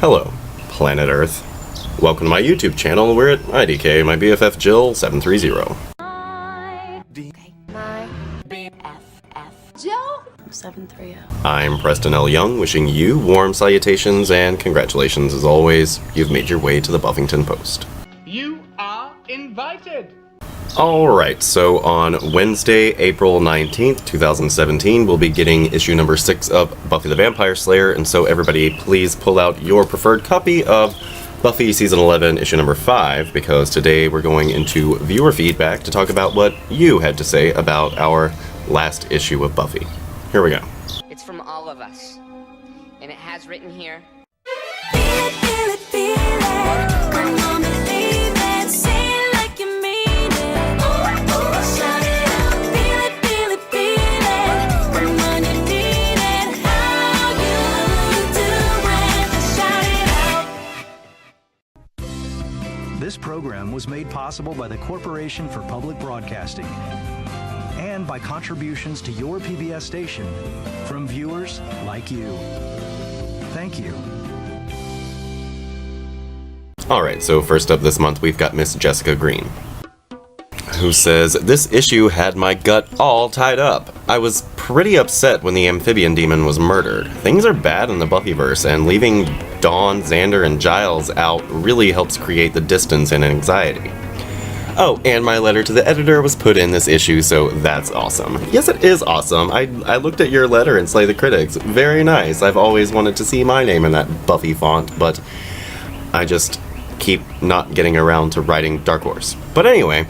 Hello, planet Earth. Welcome to my YouTube channel. We're at IDK, my BFF Jill 730. My BFF Jill 730. I'm Preston L. Young, wishing you warm salutations and congratulations as always. You've made your way to the Buffington Post. You are invited! Alright, so on Wednesday, April 19th, 2017, we'll be getting issue number 6 of Buffy the Vampire Slayer, and so everybody please pull out your preferred copy of Buffy Season 11, issue number 5, because today we're going into viewer feedback to talk about what you had to say about our last issue of Buffy. Here we go. It's from all of us, and it has written here. This program was made possible by the Corporation for Public Broadcasting and by contributions to your PBS station from viewers like you. Thank you. Alright, so first up this month we've got Miss Jessica Green, who says, "This issue had my gut all tied up. I was pretty upset when the amphibian demon was murdered. Things are bad in the Buffyverse, and leaving Dawn, Xander, and Giles out really helps create the distance and anxiety. Oh, and my letter to the editor was put in this issue, so that's awesome." Yes, it is awesome. I looked at your letter in Slay the Critics. Very nice. I've always wanted to see my name in that Buffy font, but I just keep not getting around to writing Dark Horse. But anyway,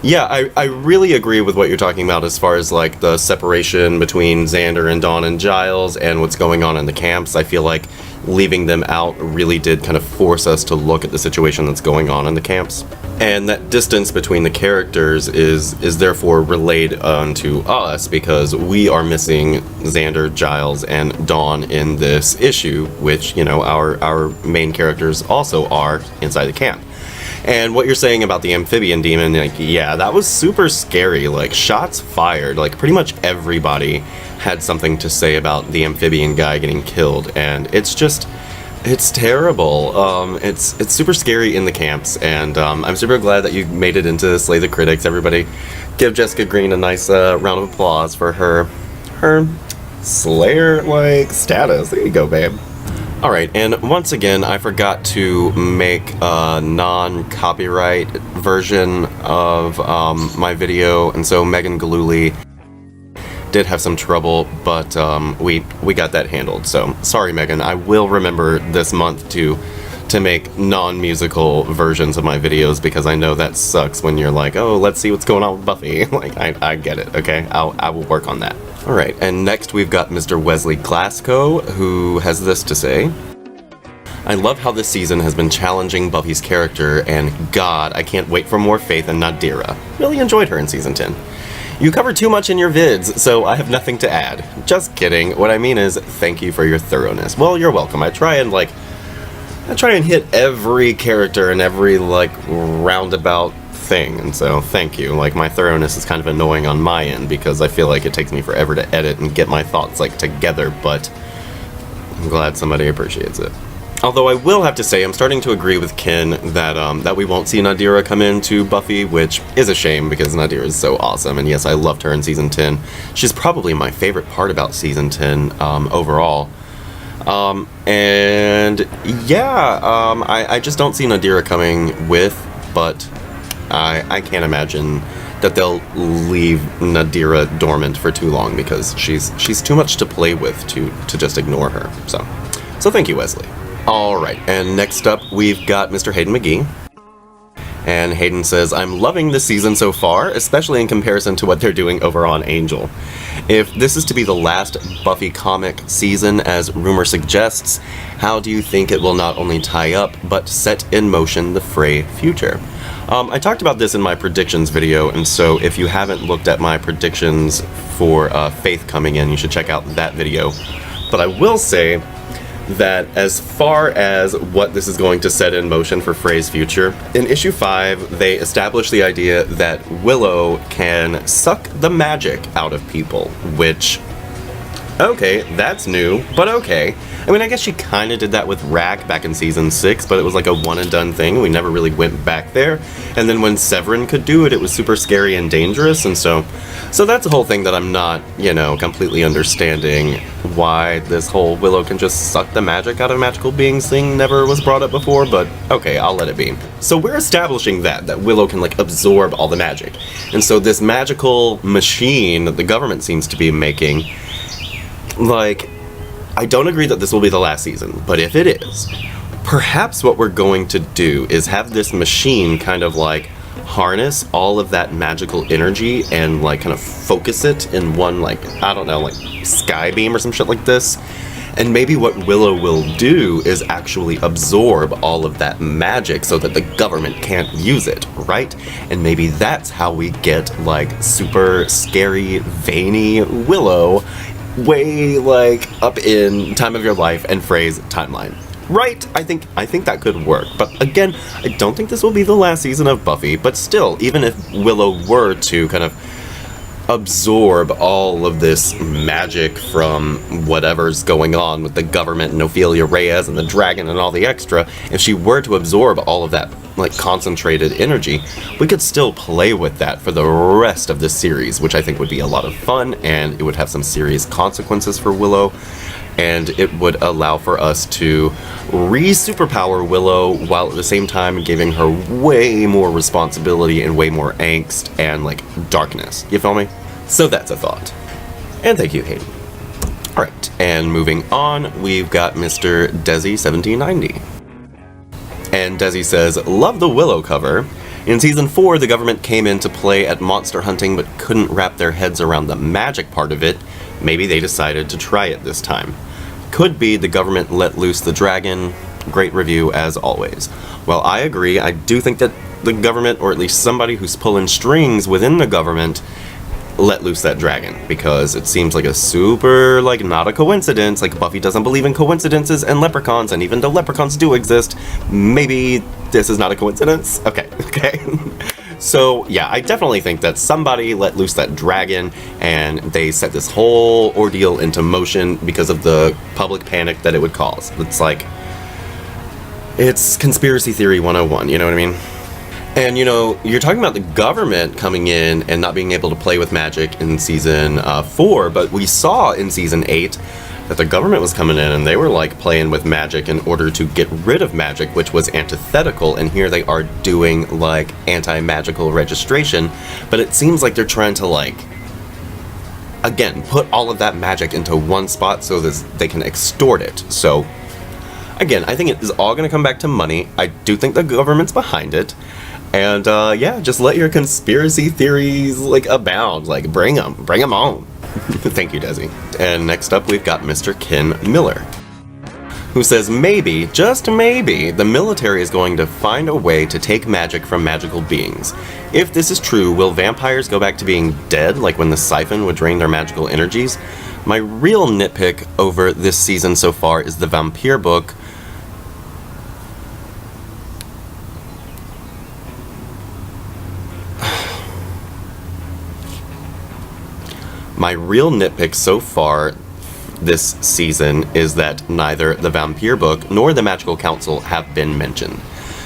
yeah, I really agree with what you're talking about as far as like the separation between Xander and Dawn and Giles and what's going on in the camps. I feel like leaving them out really did kind of force us to look at the situation that's going on in the camps. And that distance between the characters is therefore relayed onto us because we are missing Xander, Giles, and Dawn in this issue, which, you know, our main characters also are inside the camp. And what you're saying about the amphibian demon, like, yeah, that was super scary. Like, shots fired. Like, pretty much everybody had something to say about the amphibian guy getting killed, and it's terrible. It's super scary in the camps, and I'm super glad that you made it into Slay the Critics. Everybody give Jessica Green a nice round of applause for her Slayer-like status. There you go, babe. Alright, and once again, I forgot to make a non-copyright version of my video, and so Megan Galooly did have some trouble, but we got that handled. So sorry, Megan. I will remember this month to make non-musical versions of my videos, because I know that sucks when you're like, oh, let's see what's going on with Buffy. Like, I get it, okay? I will work on that. Alright, and next we've got Mr. Wesley Glasgow, who has this to say. "I love how this season has been challenging Buffy's character, and God, I can't wait for more faith in Nadira. Really enjoyed her in Season 10. You cover too much in your vids, so I have nothing to add. Just kidding. What I mean is, thank you for your thoroughness." Well, you're welcome. I try and hit every character and every, like, roundabout thing, and so thank you. Like, my thoroughness is kind of annoying on my end because I feel like it takes me forever to edit and get my thoughts, like, together, but I'm glad somebody appreciates it. Although I will have to say, I'm starting to agree with Ken that we won't see Nadira come into Buffy, which is a shame because Nadira is so awesome, and yes, I loved her in Season 10. She's probably my favorite part about Season 10 overall. And yeah, I just don't see Nadira coming with, but I can't imagine that they'll leave Nadira dormant for too long because she's too much to play with to just ignore her. So thank you, Wesley. Alright, and next up we've got Mr. Hayden McGee. And Hayden says, "I'm loving this season so far, especially in comparison to what they're doing over on Angel. If this is to be the last Buffy comic season, as rumor suggests, how do you think it will not only tie up, but set in motion the Frey future?" I talked about this in my predictions video, and so if you haven't looked at my predictions for Faith coming in, you should check out that video. But I will say that as far as what this is going to set in motion for Frey's future, in issue 5, they established the idea that Willow can suck the magic out of people, which Okay, that's new, but okay. I mean, I guess she kind of did that with Rack back in season 6, but it was like a one and done thing. We never really went back there. And then when Severin could do it, it was super scary and dangerous, and so that's a whole thing that I'm not, completely understanding why this whole Willow can just suck the magic out of magical beings thing never was brought up before, but okay, I'll let it be. So we're establishing that Willow can like absorb all the magic. And so this magical machine that the government seems to be making, like, I don't agree that this will be the last season, but if it is, perhaps what we're going to do is have this machine kind of like harness all of that magical energy and like kind of focus it in one, like, I don't know, like sky beam or some shit like this. And maybe what Willow will do is actually absorb all of that magic so that the government can't use it, right? And maybe that's how we get like super scary, veiny Willow way like up in Time of Your Life and Frey's timeline. Right? I think that could work. But again, I don't think this will be the last season of Buffy, but still, even if Willow were to kind of absorb all of this magic from whatever's going on with the government and Ophelia Reyes and the dragon and all the extra, if she were to absorb all of that like concentrated energy, we could still play with that for the rest of this series, which I think would be a lot of fun, and it would have some serious consequences for Willow, and it would allow for us to re-superpower Willow while at the same time giving her way more responsibility and way more angst and like darkness. You feel me? So that's a thought. And thank you, Hayden. Alright, and moving on, we've got Mr. Desi1790. And Desi says, love the Willow cover. In season 4, the government came into play at monster hunting but couldn't wrap their heads around the magic part of it. Maybe they decided to try it this time. Could be the government let loose the dragon. Great review as always. Well, I agree. I do think that the government, or at least somebody who's pulling strings within the government, let loose that dragon, because it seems like a super, like, not a coincidence. Like, Buffy doesn't believe in coincidences and leprechauns, and even though leprechauns do exist, maybe this is not a coincidence? Okay. So, yeah, I definitely think that somebody let loose that dragon, and they set this whole ordeal into motion because of the public panic that it would cause. It's like, it's conspiracy theory 101, you know what I mean? And, you're talking about the government coming in and not being able to play with magic in season 4, but we saw in season 8 that the government was coming in and they were, like, playing with magic in order to get rid of magic, which was antithetical, and here they are doing, like, anti-magical registration, but it seems like they're trying to, like, again, put all of that magic into one spot so that they can extort it. So, again, I think it is all going to come back to money. I do think the government's behind it. And, yeah, just let your conspiracy theories, like, abound. Like, bring them on. Thank you, Desi. And next up, we've got Mr. Ken Miller, who says, maybe, just maybe, the military is going to find a way to take magic from magical beings. If this is true, will vampires go back to being dead, like when the siphon would drain their magical energies? My real nitpick over this season so far is the vampire book. My real nitpick so far this season is that neither the vampire book nor the magical council have been mentioned.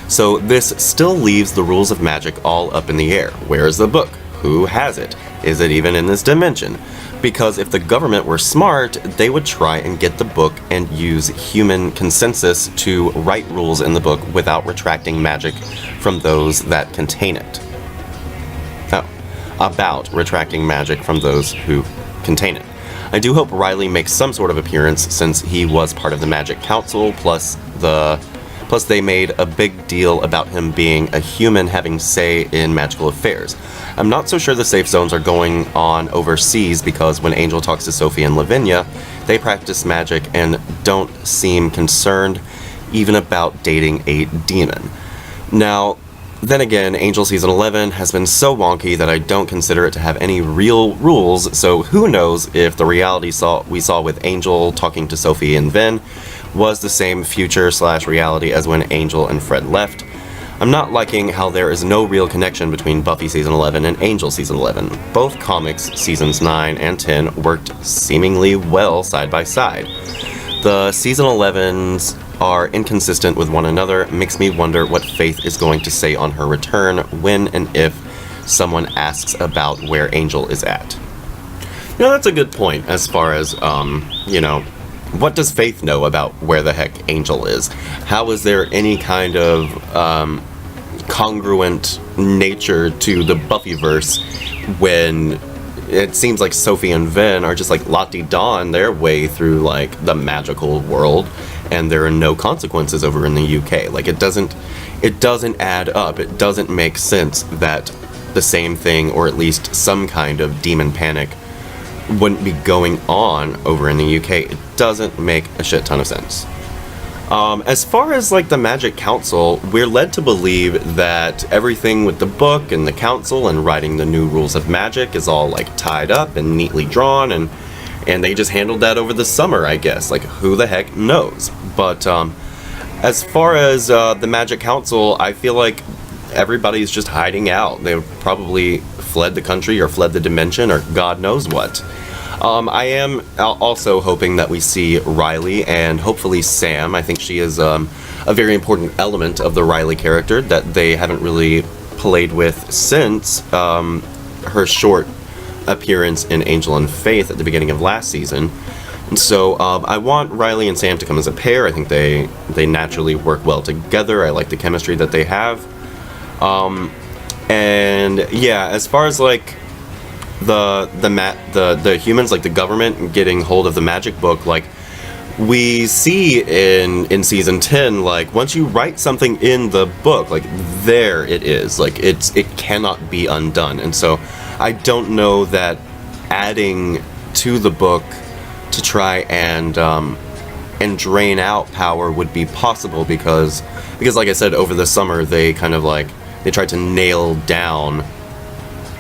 So this still leaves the rules of magic all up in the air. Where is the book? Who has it? Is it even in this dimension? Because if the government were smart, they would try and get the book and use human consensus to write rules in the book without retracting magic from those that contain it. About retracting magic from those who contain it. I do hope Riley makes some sort of appearance since he was part of the Magic Council, plus they made a big deal about him being a human having say in magical affairs. I'm not so sure the safe zones are going on overseas because when Angel talks to Sophie and Lavinia, they practice magic and don't seem concerned even about dating a demon. Now, then again, Angel Season 11 has been so wonky that I don't consider it to have any real rules, so who knows if the reality we saw with Angel talking to Sophie and Vin was the same future/reality as when Angel and Fred left. I'm not liking how there is no real connection between Buffy Season 11 and Angel Season 11. Both comics, Seasons 9 and 10, worked seemingly well side by side. The Season 11s are inconsistent with one another, makes me wonder what Faith is going to say on her return when and if someone asks about where Angel is at. You know, that's a good point as far as, what does Faith know about where the heck Angel is? How is there any kind of congruent nature to the Buffyverse when it seems like Sophie and Ven are just like la-di-da their way through like the magical world, and there are no consequences over in the UK. Like it doesn't add up. It doesn't make sense that the same thing, or at least some kind of demon panic, wouldn't be going on over in the UK. It doesn't make a shit ton of sense. As far as like the Magic Council, we're led to believe that everything with the book and the council and writing the new rules of magic is all like tied up and neatly drawn, and they just handled that over the summer, I guess. Like, who the heck knows? But as far as the Magic Council, I feel like everybody's just hiding out. They probably fled the country or fled the dimension or God knows what. I am also hoping that we see Riley and hopefully Sam. I think she is a very important element of the Riley character that they haven't really played with since her short appearance in Angel and Faith at the beginning of last season. And so I want Riley and Sam to come as a pair. I think they naturally work well together. I like the chemistry that they have. And yeah, as far as like the humans, like the government getting hold of the magic book, like we see in season 10, like once you write something in the book, like there it is, like it cannot be undone. And so I don't know that adding to the book to try and drain out power would be possible, because like I said, over the summer they kind of like they tried to nail down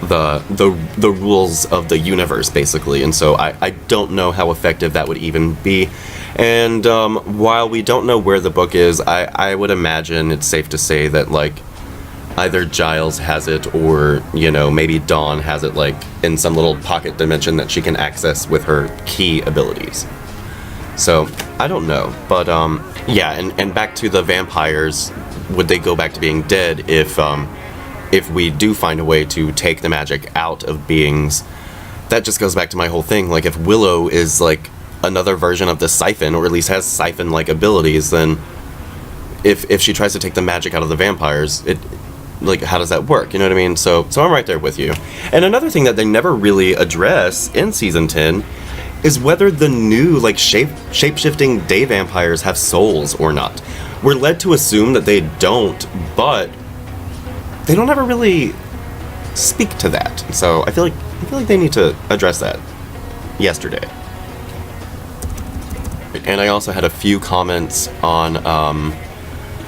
the rules of the universe, basically, and so I don't know how effective that would even be. And while we don't know where the book is, I would imagine it's safe to say that like either Giles has it, or maybe Dawn has it, like in some little pocket dimension that she can access with her key abilities. So I don't know, but yeah, and back to the vampires. Would they go back to being dead if we do find a way to take the magic out of beings? That just goes back to my whole thing. Like, if Willow is like another version of the Siphon, or at least has Siphon-like abilities, then if she tries to take the magic out of the vampires, like, how does that work? You know what I mean? So I'm right there with you. And another thing that they never really address in season 10 is whether the new like shape-shifting day vampires have souls or not. We're led to assume that they don't, but they don't ever really speak to that. So I feel like they need to address that yesterday. And I also had a few comments on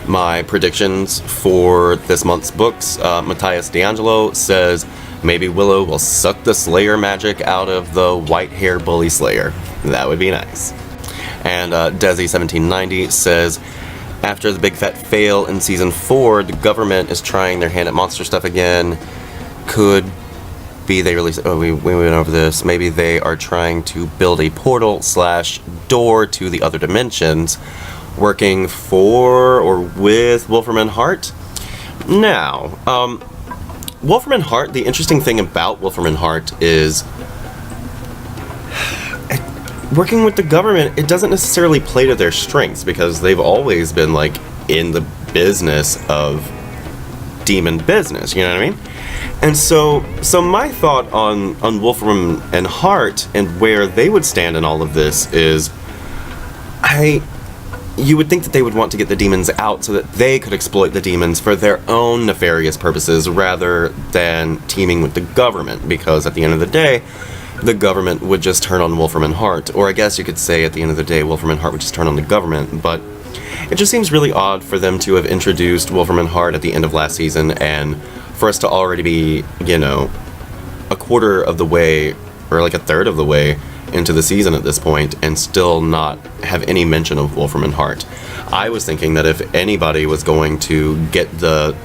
my predictions for this month's books. Matthias D'Angelo says maybe Willow will suck the Slayer magic out of the white hair bully Slayer. That would be nice. And Desi1790 says, after the big fat fail in season 4, the government is trying their hand at monster stuff again. Could be they release. Oh, we went over this. Maybe they are trying to build a portal/door to the other dimensions, working for or with Wolfram and Hart. Now, Wolfram and Hart. The interesting thing about Wolfram and Hart is, working with the government, it doesn't necessarily play to their strengths, because they've always been like in the business of demon business, you know what I mean? And so my thought on Wolfram and Hart and where they would stand in all of this is, you would think that they would want to get the demons out so that they could exploit the demons for their own nefarious purposes rather than teaming with the government, because at the end of the day, the government would just turn on Wolfram and Hart. Or I guess you could say at the end of the day, Wolfram and Hart would just turn on the government. But it just seems really odd for them to have introduced Wolfram and Hart at the end of last season, and for us to already be, a quarter of the way, or like a third of the way, into the season at this point and still not have any mention of Wolfram and Hart. I was thinking that if anybody was going to get the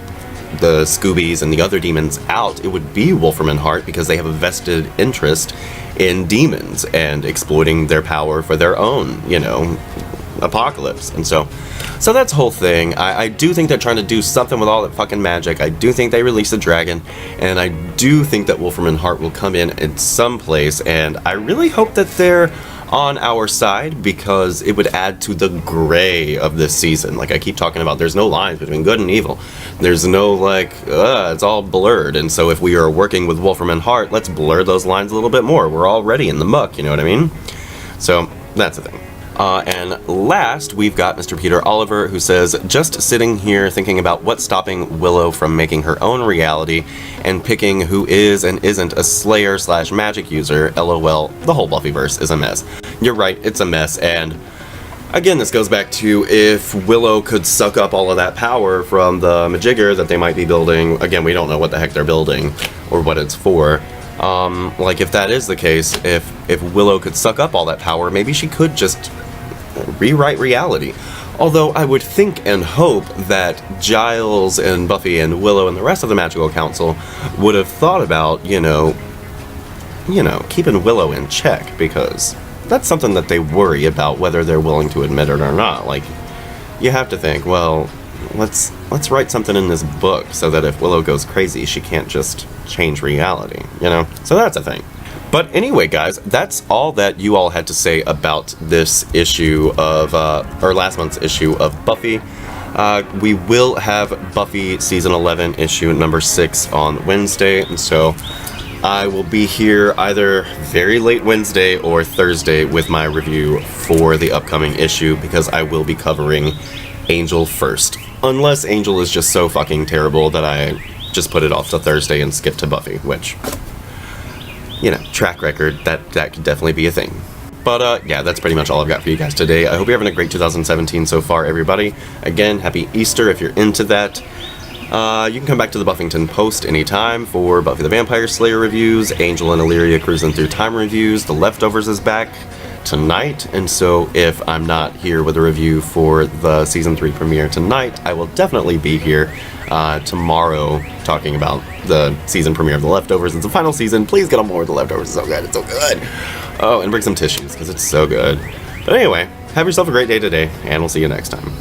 Scoobies and the other demons out, it would be Wolfram and Hart, because they have a vested interest in demons and exploiting their power for their own, apocalypse. And so that's the whole thing. I do think they're trying to do something with all that fucking magic. I do think they released a dragon, and I do think that Wolfram and Hart will come in some place, and I really hope that they're on our side, because it would add to the gray of this season. Like I keep talking about, there's no lines between good and evil. There's no it's all blurred. And so if we are working with Wolfram and Hart, let's blur those lines a little bit more. We're already in the muck, you know what I mean? So that's the thing. And last, we've got Mr. Peter Oliver, who says, just sitting here thinking about what's stopping Willow from making her own reality and picking who is and isn't a Slayer/magic user. LOL, the whole Buffyverse is a mess. You're right, it's a mess, and again, this goes back to if Willow could suck up all of that power from the Majigger that they might be building. Again, we don't know what the heck they're building or what it's for. If that is the case, if Willow could suck up all that power, maybe she could just rewrite reality. Although I would think and hope that Giles and Buffy and Willow and the rest of the Magical Council would have thought about, keeping Willow in check, because that's something that they worry about, whether they're willing to admit it or not. Like, you have to think, well, let's write something in this book so that if Willow goes crazy, she can't just change reality, So that's a thing. But anyway, guys, that's all that you all had to say about this issue of, or last month's issue of Buffy. We will have Buffy Season 11 issue number 6 on Wednesday, and so I will be here either very late Wednesday or Thursday with my review for the upcoming issue, because I will be covering Angel first. Unless Angel is just so fucking terrible that I just put it off to Thursday and skip to Buffy, which, track record, that could definitely be a thing. But, yeah, that's pretty much all I've got for you guys today. I hope you're having a great 2017 so far, everybody. Again, happy Easter if you're into that. You can come back to the Buffington Post anytime for Buffy the Vampire Slayer reviews, Angel and Illyria Cruising Through Time reviews. The Leftovers is back tonight, and so if I'm not here with a review for the Season 3 premiere tonight, I will definitely be here tomorrow talking about the season premiere of The Leftovers. It's the final season. Please get on board. The Leftovers is so good. It's so good. Oh, and bring some tissues, because it's so good. But anyway, have yourself a great day today, and we'll see you next time.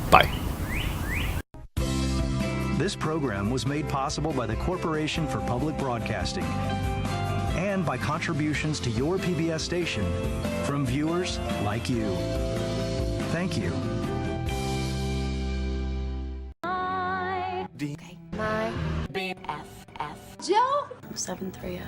Bye. This program was made possible by the Corporation for Public Broadcasting and by contributions to your PBS station from viewers like you. Thank you. My BFF Joe 730.